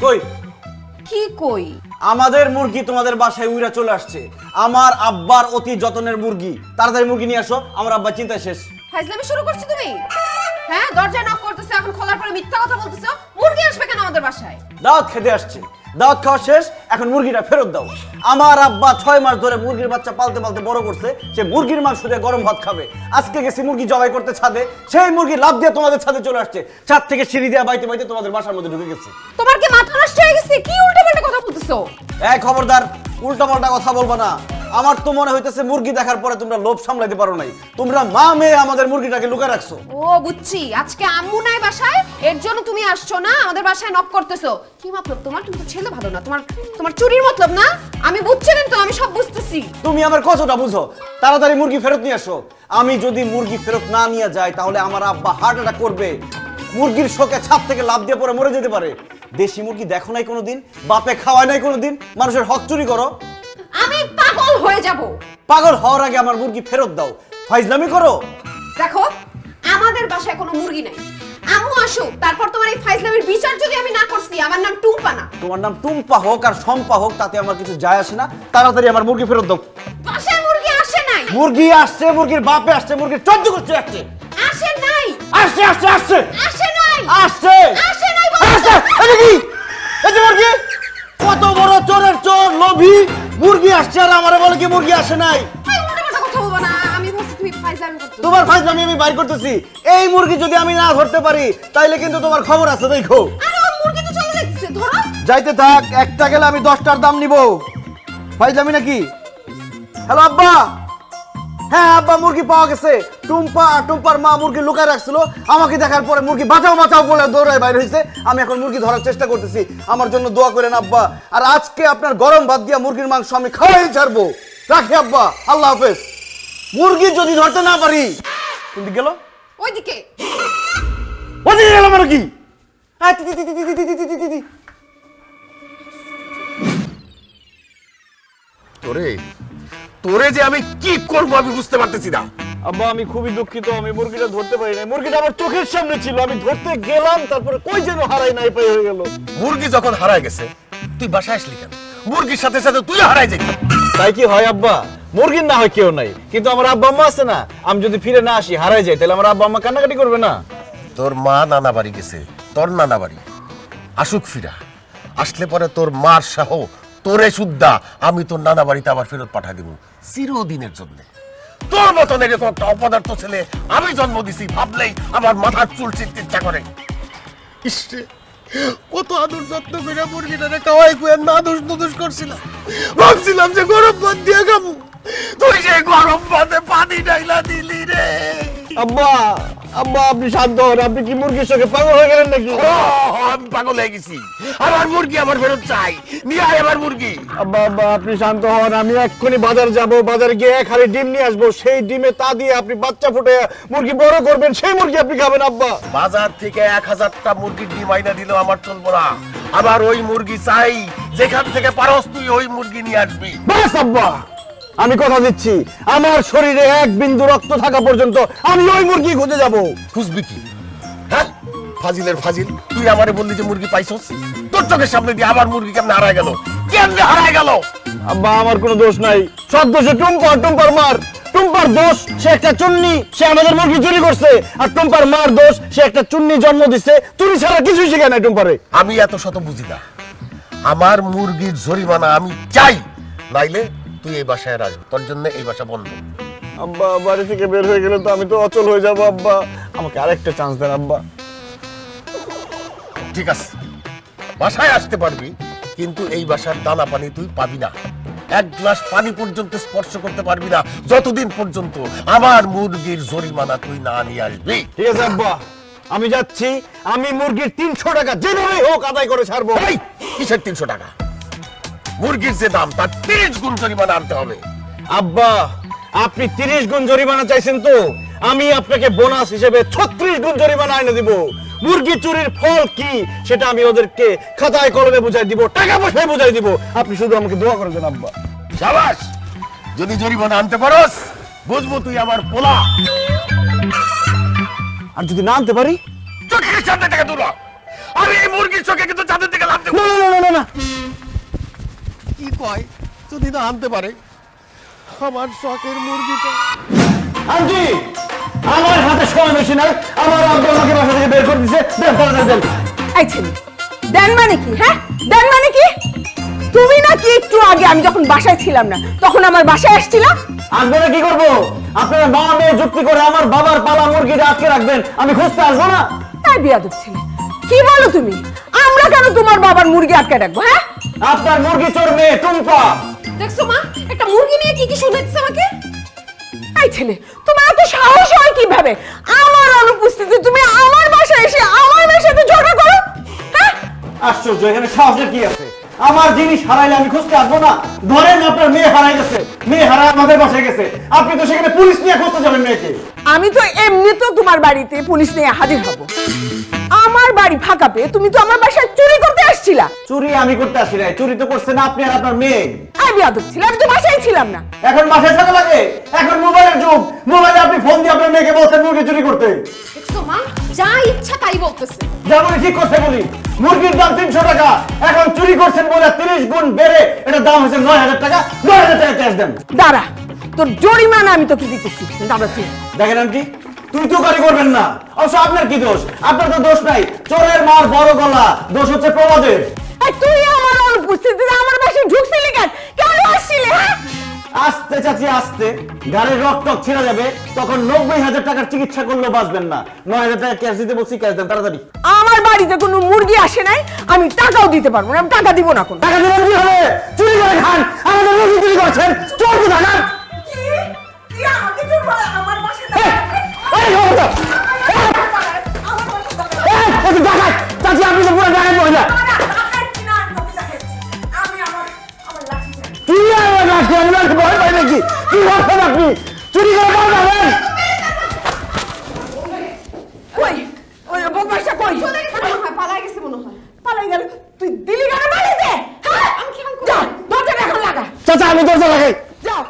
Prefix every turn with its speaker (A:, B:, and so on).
A: কই
B: কি কই?
A: আমাদের মুরগি তোমাদের বাসায় উইরা চলে আসছে। আমার আব্বার অতি যত্নের মুরগি। তাড়াতাড়ি মুরগি নিয়ে আসো, আমার আব্বা চিন্তা শেষ।
B: ফাইজলামি শুরু করছো তুমি? হ্যাঁ, দরজা নক করতেছো, এখন খোলার পরে মিথ্যা কথা বলতেছো। মুরগি আসবে কেন আমাদের বাসায়?
A: দাওয়াত খেতে আসছে, দাওয়াত খাওয়া শেষ, এখন মুরগিটা ফেরত দাও। আমার আব্বা 6 মাস ধরে মুরগির বাচ্চা পালতে পালতে বড় করছে, সে মুরগির মাংস দিয়ে গরম ভাত খাবে। আজকে গেছি মুরগি জবাই করতে ছাদে, সেই মুরগি লাফ দিয়ে তোমাদের ছাদে চলে আসছে। ছাদ থেকে সিঁড়ি দিয়ে বাইতে বাইতে তোমাদের বাসার মধ্যে ঢুকে গেছে।
B: তোমার কি মাথা নষ্ট হয়ে গেছে? কি উল্টাপাল্টা কথা বলতেছো?
A: এই খবরদার, উল্টাপাল্টা কথা বলবা না। আমার তো মনে হইতেছে মুরগি দেখার পরে তোমরা লোভ সামলাতে পারো নাই। তোমরা মা মেয়ে আমাদের মুরগিটাকে লুকায় রাখছো।
B: ও বুঝছি, আজকে আম্মু নাই বাসায়, এর জন্য তুমি আসছো না, আমাদের বাসায় নক করতেছো। কি মতলব তোমার? তুমি তো ছেলে ভালো না, তোমার চুরির মতলব না? আমি বুঝছি কিন্তু, আমি সব বুঝতেছি।
A: তুমি আমার কতটা বুঝো? তাড়াতাড়ি মুরগি ফেরত নিয়ে আসো। আমি যদি মুরগি ফেরত না নিয়ে যাই তাহলে আমার আব্বা হার্ট অ্যাটাক করবে। মুরগির শোকে ছাদ থেকে লাফ দিয়ে পরে মরে যেতে পারে। দেশি মুরগি দেখো নাই কোনোদিন, বাপে খাওয়ায় নাই কোনোদিন, মানুষের হক চুরি করো।
B: আমি পাগল হয়ে যাব।
A: পাগল হওয়ার আগে আমার মুরগি ফেরত দাও। ফাইজলামি করো।
B: দেখো, আমাদের বাসায় কোনো মুরগি নাই। আম্মু আসুক, তারপর তোমার এই ফাইজলামির বিচার যদি আমি না করছি। আমার নাম টুম্পা না।
A: তোমার নাম টুম্পা হোক আর শম্পা হোক, তাতে আমার কিছু যায় আসে না। তাড়াতাড়ি আমার মুরগি ফেরত দাও।
B: বাসায় মুরগি আসে নাই।
A: মুরগি আসছে, মুরগির বাপে আসছে, মুরগির চোদ্দ করছে আসছে।
B: আসে নাই।
A: আসছে আসছে আসছে
B: আসে নাই।
A: আসছে
B: আসে নাই।
A: আসছে। এটা কি? এই যে মুরগি, কত বড় চোরের চোর, লোভী। মুরগি আসছে আর আমারে বলে কি মুরগি আসে নাই।
B: এই উল্টাপাল্টা কথা বলবা না। আমি বলছি তুমি ফাইজলামি করতেছো।
A: তোমার ফাইজলামি আমি বাইর করতেছি। এই মুরগি যদি আমি না ধরতে পারি তাইলে কিন্তু তোমার খবর আছে, দেখো।
B: আরে ও মুরগি তো চলে যাচ্ছে, ধরো।
A: যাইতে থাক, একটা গেলে আমি 10টার দাম নিব। ফাইজলামি নাকি? হ্যালো আব্বা। হ্যাঁ আব্বা, মুরগি পাওয়া গেছে। টুম্পা আর টুম্পার মা মুরগি লুকায় রাখছিল। আমাকে দেখার পরে মুরগি বাঁচাও বাঁচাও বলে দৌড়ায় বাইরে হয়েছে। আমি এখন মুরগি ধরার চেষ্টা করতেছি। আমার জন্য দোয়া করেন আব্বা। আর আজকে আপনার গরম ভাত দিয়া মুরগির মাংস আমি খাওয়াই ছাড়বো। রাখি আব্বা, আল্লাহ হাফেজ। মুরগি যদি ধরতে না পারি, কোন দিকে গেল?
B: ওইদিকে।
A: ওদিকে গেল মানে কি?
C: তোরে যে আমি কি করবো আমি বুঝতে পারতেছি না।
A: আব্বা আমি খুবই দুঃখিত, আমি মুরগিটা ধরতে পারি না। মুরগিটা আমার চোখের সামনে ছিল, আমি ধরতে গেলাম, তারপরে কই যেন হারাই নাই পাই হয়ে গেল।
C: মুরগি যখন হারায় গেছে তুই বাসায় আসলি কেন? মুরগির সাথে সাথে তুই হারাই যাবি।
A: তাই কি হয় আব্বা? মুরগির না হয় কেউ নাই, কিন্তু আমার আব্বা আম্মা আছে না। আমি যদি ফিরে না আসি, হারাই যাই, তাহলে আমার আব্বা আম্মা কান্নাকাটি করবে না?
C: তোর মা নানা বাড়ি গেছে, তোর নানা বাড়ি। আসুক ফিরা, আসলে পরে তোর মার সহ তোরে সুদ্ধা আমি তোর নানা বাড়িতে আবার ফেরত পাঠিয়ে দেবো চিরদিনের জন্য। তোর মতন এরকম একটা অপদার্থ ছেলে আমি জন্ম দিছি ভাবলেই আমার মাথার চুল ছিঁড়তে ইচ্ছা করে। ইসরে, কত আদর যত্ন করে মুরগিটারে খাওয়াই কুয়ে না দোষ করছিলাম। ভাবছিলাম যে গরম ভাত দিয়ে খাবো, তুই সেই গরম ভাতে পানি ডাইলা দিলি রে।
A: আব্বা আব্বা আপনি শান্ত হন। আপনি কি মুরগির সঙ্গে পাগল হয়ে গেলেন নাকি?
C: আমি পাগল হয়ে গেছি। আমার মুরগি আমার ফেরত চাই, নিয়ে আয় আমার মুরগি।
A: আব্বা আব্বা আপনি শান্ত হন। আমি এক্ষুনি বাজার যাব, বাজারে গিয়ে 1 হাঁড়ি ডিম নিয়ে আসবো। সেই ডিমে তা দিয়ে আপনি বাচ্চা ফুটে মুরগি বড় করবেন, সেই মুরগি আপনি খাবেন। আব্বা
C: বাজার থেকে 1000টা মুরগির ডিম আইনা দিলেও আমার চলবো না। আমার ওই মুরগি চাই, যেখান থেকে পারস তুই ওই মুরগি নিয়ে আসবি।
A: বাস আব্বা, আমি কথা দিচ্ছি, আমার শরীরে 1 বিন্দু রক্ত থাকা পর্যন্ত আমি ওই মুরগি খুঁজে যাব।
C: খুঁজবি কি? হ্যাঁ ফাজিলের ফাজিল, তুই আমারে বললি যে মুরগি পাইছস, তোর চোখের সামনে দিয়ে আমার মুরগি কেমনে হারায় গেল? কেমনে হারায় গেল?
A: আব্বা আমার কোনো দোষ নাই, সব দোষে টুম্পার মার। টুম্পার দোষ, সে একটা চুন্নি, সে আমাদের মুরগি চুরি করছে। আর টুম্পার মার দোষ, সে একটা চুন্নি জন্ম দিচ্ছে। চুরি ছাড়া কিছুই শিখে নাই টুম্পারে।
C: আমি এত শত বুঝি না। আমার মুরগির জরিমানা আমি চাই, নাইলে তুই এই বাসায় আসবি। তোর জন্য এই বাসা বন্ধ।
A: আব্বা বাড়ি থেকে বের হয়ে গেলে তো আমি তো অচল হয়ে যাবো। আব্বা আমাকে আরেকটা চান্স দেন আব্বা।
C: ঠিক আছে, বাসায় আসতে পারবি, কিন্তু এই বাসার দানা পানি তুই পাবি না। 1 গ্লাস পানি পর্যন্ত স্পর্শ করতে পারবি না যতদিন পর্যন্ত আমার মুরগির জরিমানা তুই না নিয়ে আসবি।
A: ঠিক আছে আব্বা, আমি যাচ্ছি। আমি মুরগির 300 টাকা যেভাবে হোক আদায় করে ছাড়বো।
C: কিসের 300 টাকা? মুরগির যে দাম তার 30 গুণ জরিমানা আনতে হবে।
A: আব্বা আপনি 30 গুণ জরিমানা চাইছেন তো, আমি আপনাকে বোনাস হিসেবে 36 গুণ জরিমানা এনে দিব। মুরগি চুরির ফল কি সেটা আমি ওদেরকে খাতায় কলমে বুঝাই দিব, টাকা পয়সায় বুঝাই দিব। আপনি শুধু আমাকে দোয়া করে দেন আব্বা।
C: শাবাশ, যদি জরিমানা আনতে পারোস বুঝবো তুই আমার পোলা।
A: আর যদি না আনতে পারি?
C: চোখের সামনে থেকে দূর হ। আমি এই মুরগির চোখে কিন্তু চাঁদের দিকে লাভ দেবো।
A: না
C: কি কয় যদি না আনতে পারে আমার শখের মুরগিটা।
A: আন্টি আমার হাতে সময় বেশি নাই, আমার আব্বু আমাকে বাসা থেকে বের করে দিছে। দেন তাড়াতাড়ি দেন।
D: এই ছেলে দেন মানে কি? হ্যাঁ দেন মানে কি? তুমি নাকি একটু আগে আমি যখন বাসায় ছিলাম না তখন আমার বাসায় আসছিলা?
A: আসবো না কি করবো? আপনারা মা মেয়ে যুক্তি করে আমার বাবার পালা মুরগিটা আটকে রাখবেন, আমি খুঁজতে আসবো না?
D: এই বিয়াদব ছেলে কি বলো তুমি? আমরা কেন তোমার বাবার মুরগি আটকে রাখবো? হ্যাঁ
A: আপনার মুরগি চোর মেয়ে টুম্পা।
B: দেখছো মা একটা মুরগি নিয়ে কি কি শুনেছে আমাকে?
D: এই ছেলে তোমার এত সাহস হয় কিভাবে আমার অনুপস্থিতি তুমি আমার বাসায় এসে আমার মেয়ের সাথে ঝগড়া করো? হ্যাঁ
A: আশ্চর্য, এখানে সাহসের কি আছে? আমার জিনিস হারাইলে আমি খুঁজতে আসবো না? ধরেন আপনার মেয়ে হারাই গেছে, মেয়ে হারায় আমাদের বাসায় গেছে, আপনি তো সেখানে পুলিশ নিয়ে খুঁজতে যাবেন মেয়েকে।
D: আমি তো এমনিতেও তোমার বাড়িতে পুলিশ নিয়ে হাজির হব। আমার বাড়ি ফাঁকা পেয়ে তুমি তো আমার বাসায় চুরি করতে আসছিলা।
A: চুরি আমি করতে আসি নাই, চুরি তো করছেন আপনি আর আপনার মেয়ে।
D: আমি বিয়াদব ছিলাম, আমি তো বাসায় ছিলাম না।
A: এখন বাসায় থাকা লাগে, এখন মোবাইলের যুগ, মোবাইলে আপনি ফোন দিয়ে আপনার মেয়েকে বলছেন মুরগি চুরি করতে।
B: দেখছো মা যা ইচ্ছা তাই বলতেছে।
A: যেমন ঠিক করতে বলি, মুরগির দাম 300 টাকা, এখন চুরি করছেন বলে 30 গুণ বেড়ে এটার দাম হচ্ছে 9000 টাকা। 9000 টাকা ক্যাশ দেন।
D: দাঁড়া তোর জরিমানা আমি তোকে দিতেছি। দাঁড়া তুই
A: দেখেন আন্টি, তুই তো গাড়ি করবেন না, অবশ্য আপনার কি দোষ? আপনার তো দোষ নাই, চোরের মার বড় গলা, দোষ হচ্ছে প্রমাদের।
D: এই তুই আমার অনুপস্থিতিতে আমার বাসায় ঢুকছিলি কেন? কেন আসছিলি? হ্যাঁ
A: আস্তে চাচি আস্তে, গাড়ির রক্ত ছিঁড়ে যাবে, তখন 90,000 টাকার চিকিৎসা করলেও বাঁচবেন না। 9,000 টাকা ক্যাশ দিতে বলছি, ক্যাশ দেন তাড়াতাড়ি।
D: আমার বাড়িতে কোনো মুরগি আসে নাই, আমি টাকাও দিতে পারবো না, আমি টাকা দিব না। কোন
A: টাকা দিবেন কি হবে? চুরি করে খান, আমাদের মুরগি চুরি করছেন, চোর তো টাকা। চাচি আপনি তো পুরো টাকা মহিলা। কি ভয় পাই নাকি? কি ভাবছেন আপনি? চুরি করে পাবেন?
D: কই ওই বদমাশটা কই?
B: চলে গেছে মনে হয়, পালাই গেছে মনে হয়।
D: পালাই গেল। তুই দিলি কেন বাড়িতে? হ্যাঁ
B: আমি কি এখন
D: যা দরজাটা এখন লাগা।
A: চাচা আমি দরজা লাগাই।
D: যাও